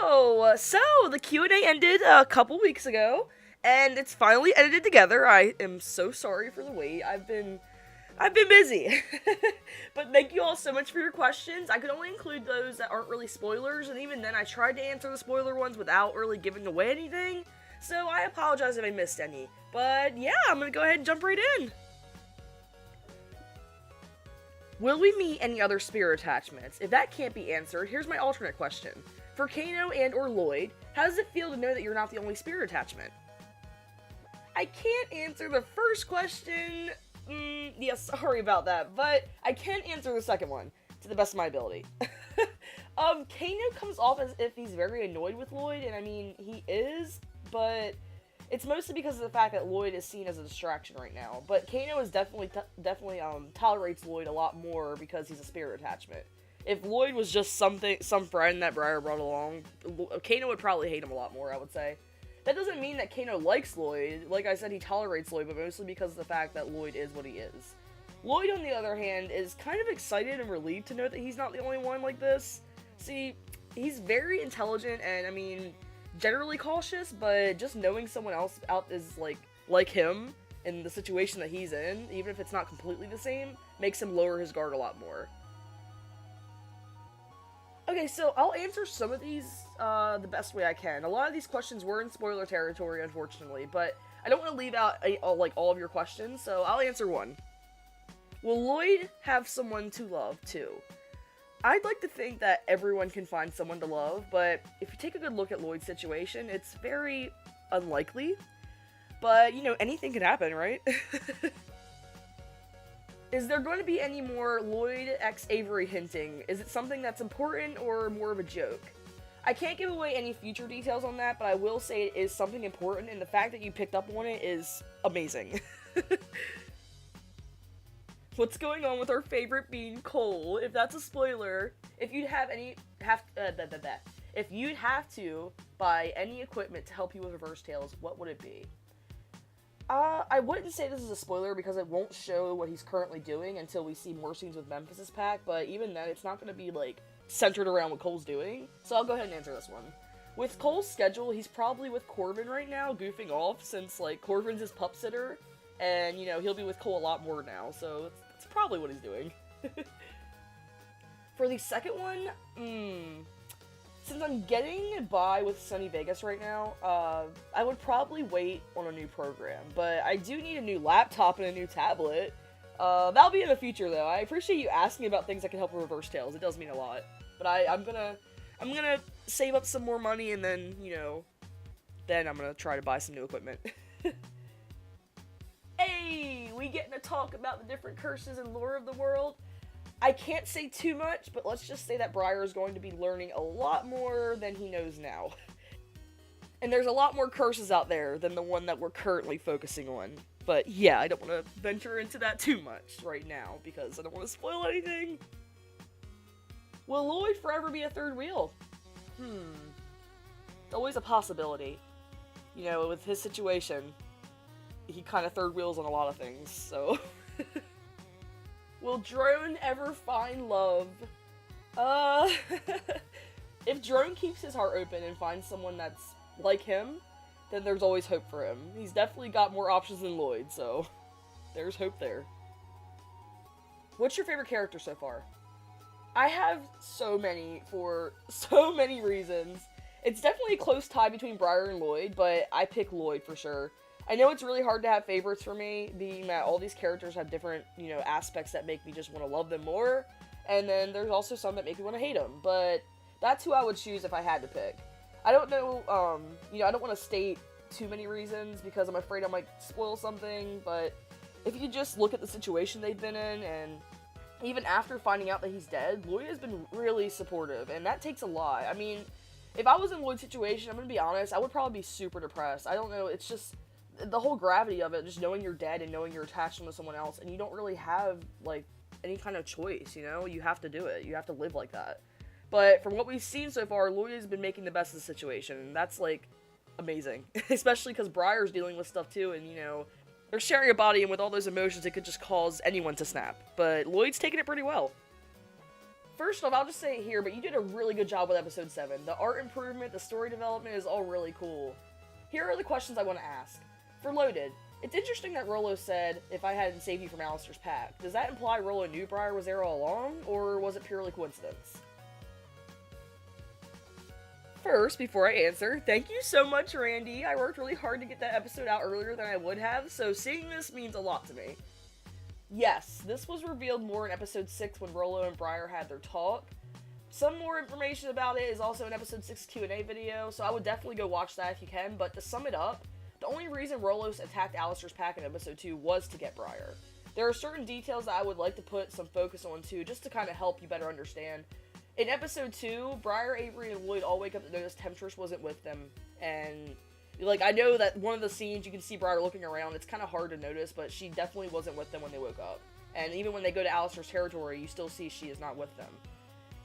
So the Q&A ended a couple weeks ago, and it's finally edited together. I am so sorry for the wait. I've been busy. But thank you all so much for your questions. I could only include those that aren't really spoilers, and even then I tried to answer the spoiler ones without really giving away anything. So I apologize if I missed any. But yeah, I'm gonna go ahead and jump right in. Will we meet any other spirit attachments? If that can't be answered, here's my alternate question. For Kano and or Lloyd, how does it feel to know that you're not the only spirit attachment? I can't answer the first question. Yeah, sorry about that, but I can answer the second one to the best of my ability. Kano comes off as if he's very annoyed with Lloyd, and I mean, he is, but it's mostly because of the fact that Lloyd is seen as a distraction right now. But Kano is definitely tolerates Lloyd a lot more because he's a spirit attachment. If Lloyd was just some friend that Briar brought along, Kano would probably hate him a lot more, I would say. That doesn't mean that Kano likes Lloyd. Like I said, he tolerates Lloyd, but mostly because of the fact that Lloyd is what he is. Lloyd, on the other hand, is kind of excited and relieved to know that he's not the only one like this. See, he's very intelligent and, I mean, generally cautious, but just knowing someone else out is like him in the situation that he's in, even if it's not completely the same, makes him lower his guard a lot more. Okay, so I'll answer some of these the best way I can. A lot of these questions were in spoiler territory, unfortunately, but I don't want to leave out all of your questions, so I'll answer one. Will Lloyd have someone to love, too? I'd like to think that everyone can find someone to love, but if you take a good look at Lloyd's situation, it's very unlikely. But, you know, anything can happen, right? Is there going to be any more Lloyd x Avery hinting? Is it something that's important or more of a joke? I can't give away any future details on that, but I will say it is something important, and the fact that you picked up on it is amazing. What's going on with our favorite bean, Cole? If that's a spoiler, if you'd have to buy any equipment to help you with reverse tails, what would it be? I wouldn't say this is a spoiler because it won't show what he's currently doing until we see more scenes with Memphis' pack, but even then, it's not going to be, centered around what Cole's doing, so I'll go ahead and answer this one. With Cole's schedule, he's probably with Corbin right now, goofing off, since, Corbin's his pup sitter, and, you know, he'll be with Cole a lot more now, so that's probably what he's doing. For the second one, since I'm getting by with Sunny Vegas right now, I would probably wait on a new program, but I do need a new laptop and a new tablet. That'll be in the future, though. I appreciate you asking about things that can help with reverse tails. It does mean a lot. But I'm gonna save up some more money, and then, you know, then I'm gonna try to buy some new equipment. Hey, we getting to talk about the different curses and lore of the world. I can't say too much, but let's just say that Briar is going to be learning a lot more than he knows now. And there's a lot more curses out there than the one that we're currently focusing on. But yeah, I don't want to venture into that too much right now, because I don't want to spoil anything. Will Lloyd forever be a third wheel? It's always a possibility. You know, with his situation, he kind of third wheels on a lot of things, so... Will Drone ever find love? If Drone keeps his heart open and finds someone that's like him, then there's always hope for him. He's definitely got more options than Lloyd, so there's hope there. What's your favorite character so far? I have so many for so many reasons. It's definitely a close tie between Briar and Lloyd, but I pick Lloyd for sure. I know it's really hard to have favorites for me, being that all these characters have different, you know, aspects that make me just want to love them more, and then there's also some that make me want to hate them, but that's who I would choose if I had to pick. I don't know, you know, I don't want to state too many reasons, because I'm afraid I might spoil something, but if you just look at the situation they've been in, and even after finding out that he's dead, Lloyd has been really supportive, and that takes a lot. I mean, if I was in Lloyd's situation, I'm gonna be honest, I would probably be super depressed. I don't know, it's just... the whole gravity of it, just knowing you're dead and knowing you're attached to someone else, and you don't really have, any kind of choice, you know? You have to do it. You have to live like that. But from what we've seen so far, Lloyd has been making the best of the situation, and that's, amazing. Especially because Briar's dealing with stuff, too, and, you know, they're sharing a body, and with all those emotions, it could just cause anyone to snap. But Lloyd's taking it pretty well. First off, I'll just say it here, but you did a really good job with episode 7. The art improvement, the story development is all really cool. Here are the questions I want to ask. For Loaded, it's interesting that Rollo said, if I hadn't saved you from Alistair's pack. Does that imply Rollo knew Briar was there all along, or was it purely coincidence? First, before I answer, thank you so much, Randy. I worked really hard to get that episode out earlier than I would have, so seeing this means a lot to me. Yes, this was revealed more in episode 6 when Rollo and Briar had their talk. Some more information about it is also in episode 6 Q&A video, so I would definitely go watch that if you can, but to sum it up, the only reason Rollo attacked Alistair's pack in episode 2 was to get Briar. There are certain details that I would like to put some focus on too, just to kind of help you better understand. In episode 2, Briar, Avery, and Lloyd all wake up to notice Temptress wasn't with them, and like, I know that one of the scenes you can see Briar looking around, it's kind of hard to notice, but she definitely wasn't with them when they woke up. And even when they go to Alistair's territory, you still see she is not with them.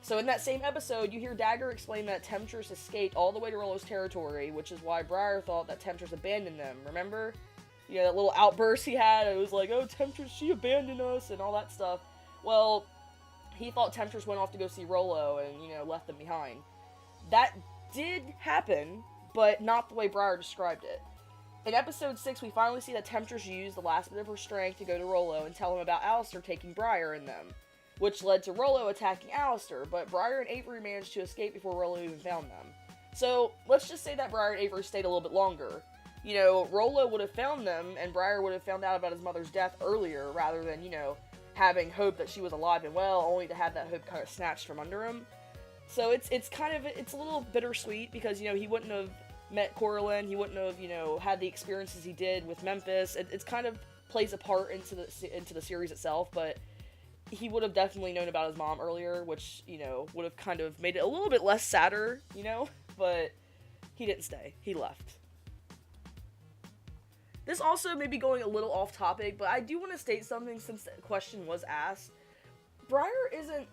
So in that same episode, you hear Dagger explain that Temptress escaped all the way to Rollo's territory, which is why Briar thought that Temptress abandoned them, remember? You know, that little outburst he had, it was like, oh, Temptress, she abandoned us, and all that stuff. Well, he thought Temptress went off to go see Rollo and, you know, left them behind. That did happen, but not the way Briar described it. In episode 6, we finally see that Temptress used the last bit of her strength to go to Rollo and tell him about Alistair taking Briar and them, which led to Rollo attacking Alistair, but Briar and Avery managed to escape before Rollo even found them. So, let's just say that Briar and Avery stayed a little bit longer. You know, Rollo would have found them, and Briar would have found out about his mother's death earlier, rather than, you know, having hope that she was alive and well, only to have that hope kind of snatched from under him. So it's a little bittersweet, because, you know, he wouldn't have met Coralyn, he wouldn't have, you know, had the experiences he did with Memphis. It's kind of plays a part into the series itself, but he would have definitely known about his mom earlier, which, you know, would have kind of made it a little bit less sadder, you know, but he didn't stay. He left. This also may be going a little off topic, but I do want to state something since the question was asked. Briar isn't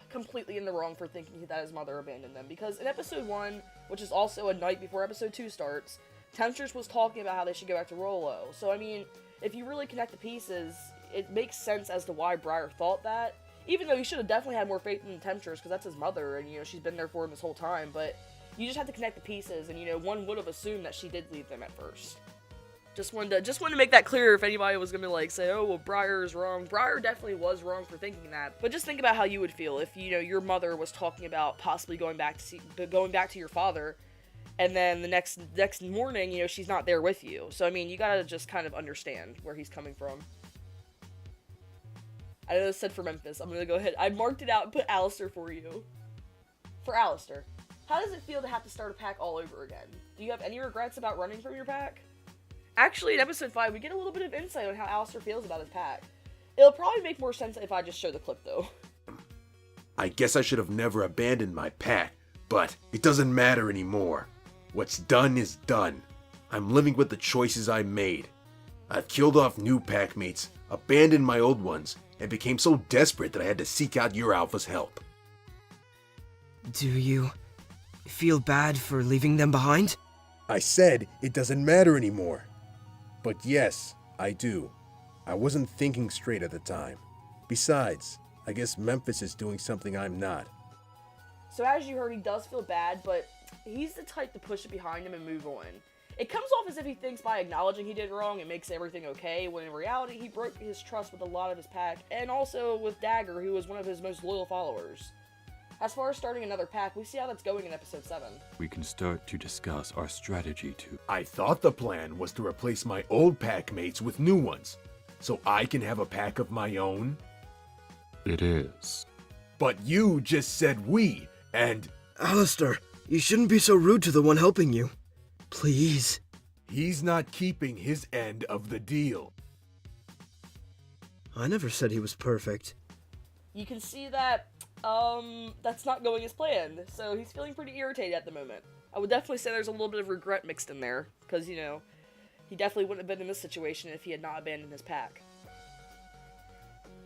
completely in the wrong for thinking that his mother abandoned them, because in episode 1, which is also a night before episode 2 starts, Temptress was talking about how they should go back to Rollo. So, I mean, if you really connect the pieces, it makes sense as to why Briar thought that, even though he should have definitely had more faith in Temptress, because that's his mother, and, you know, she's been there for him this whole time, but you just have to connect the pieces, and, you know, one would have assumed that she did leave them at first. Just wanted to make that clear if anybody was gonna, like, say, oh, well, Briar is wrong. Briar definitely was wrong for thinking that, but just think about how you would feel if, you know, your mother was talking about possibly going back to your father, and then the next morning, you know, she's not there with you. So, I mean, you gotta just kind of understand where he's coming from. I know this said for Memphis. I'm gonna go ahead. I marked it out and put Alistair for you. For Alistair, how does it feel to have to start a pack all over again? Do you have any regrets about running from your pack? Actually, in episode 5, we get a little bit of insight on how Alistair feels about his pack. It'll probably make more sense if I just show the clip, though. I guess I should have never abandoned my pack, but it doesn't matter anymore. What's done is done. I'm living with the choices I made. I've killed off new packmates, abandoned my old ones, and became so desperate that I had to seek out your alpha's help. Do you feel bad for leaving them behind? I said it doesn't matter anymore. But yes, I do. I wasn't thinking straight at the time. Besides, I guess Memphis is doing something I'm not. So as you heard, he does feel bad, but he's the type to push it behind him and move on. It comes off as if he thinks by acknowledging he did wrong, it makes everything okay, when in reality, he broke his trust with a lot of his pack, and also with Dagger, who was one of his most loyal followers. As far as starting another pack, we see how that's going in episode 7. We can start to discuss our strategy to... I thought the plan was to replace my old packmates with new ones, so I can have a pack of my own. It is. But you just said we, and... Alistair, you shouldn't be so rude to the one helping you. Please. He's not keeping his end of the deal. I never said he was perfect. You can see that, that's not going as planned, so he's feeling pretty irritated at the moment. I would definitely say there's a little bit of regret mixed in there, because, you know, he definitely wouldn't have been in this situation if he had not abandoned his pack.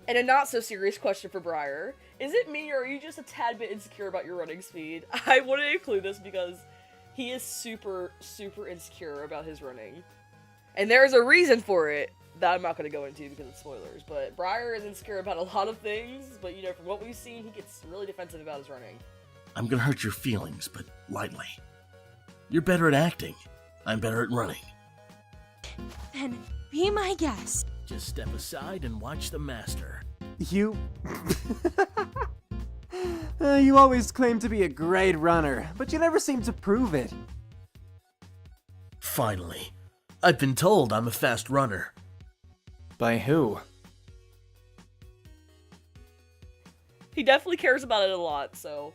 And a not-so-serious question for Briar. Is it me, or are you just a tad bit insecure about your running speed? I want to include this because he is super, super insecure about his running. And there's a reason for it. that I'm not going to go into because it's spoilers, but Briar is insecure about a lot of things, but you know, from what we've seen, he gets really defensive about his running. I'm gonna hurt your feelings, but lightly. You're better at acting. I'm better at running. Then be my guest. Just step aside and watch the master. You... you always claim to be a great runner, but you never seem to prove it. Finally. I've been told I'm a fast runner. By who? He definitely cares about it a lot, so...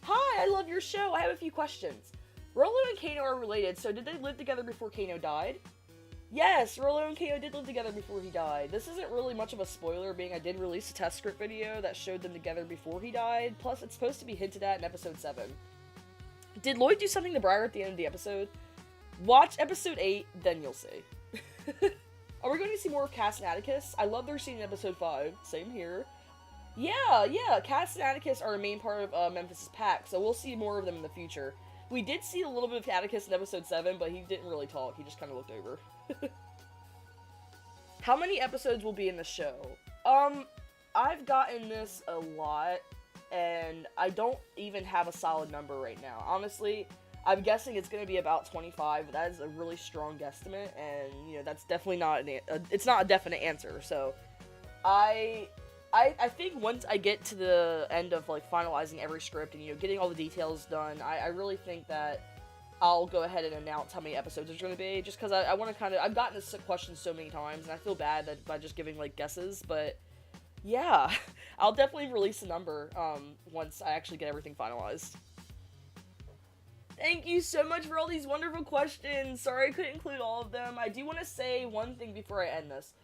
Hi, I love your show. I have a few questions. Rolo and Kano are related, so did they live together before Kano died? Yes, Rolo and Kano did live together before he died. This isn't really much of a spoiler, being I did release a test script video that showed them together before he died, plus it's supposed to be hinted at in episode 7. Did Lloyd do something to Briar at the end of the episode? Watch episode 8, then you'll see. Are we going to see more of Cass and Atticus? I love their scene in episode 5. Same here. Yeah, Cass and Atticus are a main part of Memphis' pack, so we'll see more of them in the future. We did see a little bit of Atticus in episode 7, but he didn't really talk, he just kind of looked over. How many episodes will be in the show? I've gotten this a lot, and I don't even have a solid number right now. Honestly, I'm guessing it's going to be about 25, but that is a really strong guesstimate, and, you know, that's definitely not it's not a definite answer, so I think once I get to the end of, like, finalizing every script and, you know, getting all the details done, I really think that I'll go ahead and announce how many episodes there's going to be, just because I want to kind of, I've gotten this question so many times, and I feel bad that by just giving, like, guesses, but, yeah, I'll definitely release a number, once I actually get everything finalized. Thank you so much for all these wonderful questions. Sorry I couldn't include all of them. I do want to say one thing before I end this.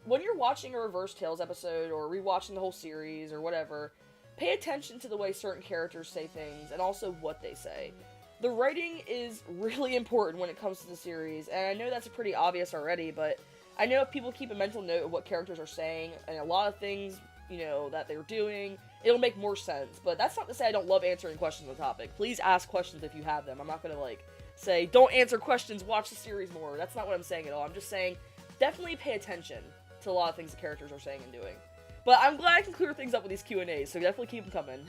When you're watching a Reverse Tales episode, or rewatching the whole series, or whatever, pay attention to the way certain characters say things, and also what they say. The writing is really important when it comes to the series, and I know that's pretty obvious already, but I know if people keep a mental note of what characters are saying, and a lot of things, you know, that they're doing, it'll make more sense. But that's not to say I don't love answering questions on the topic. Please ask questions if you have them. I'm not gonna, like, say, don't answer questions, watch the series more. That's not what I'm saying at all. I'm just saying, definitely pay attention to a lot of things the characters are saying and doing. But I'm glad I can clear things up with these Q&As, so definitely keep them coming.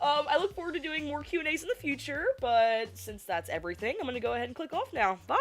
I look forward to doing more Q&As in the future, but since that's everything, I'm gonna go ahead and click off now. Bye!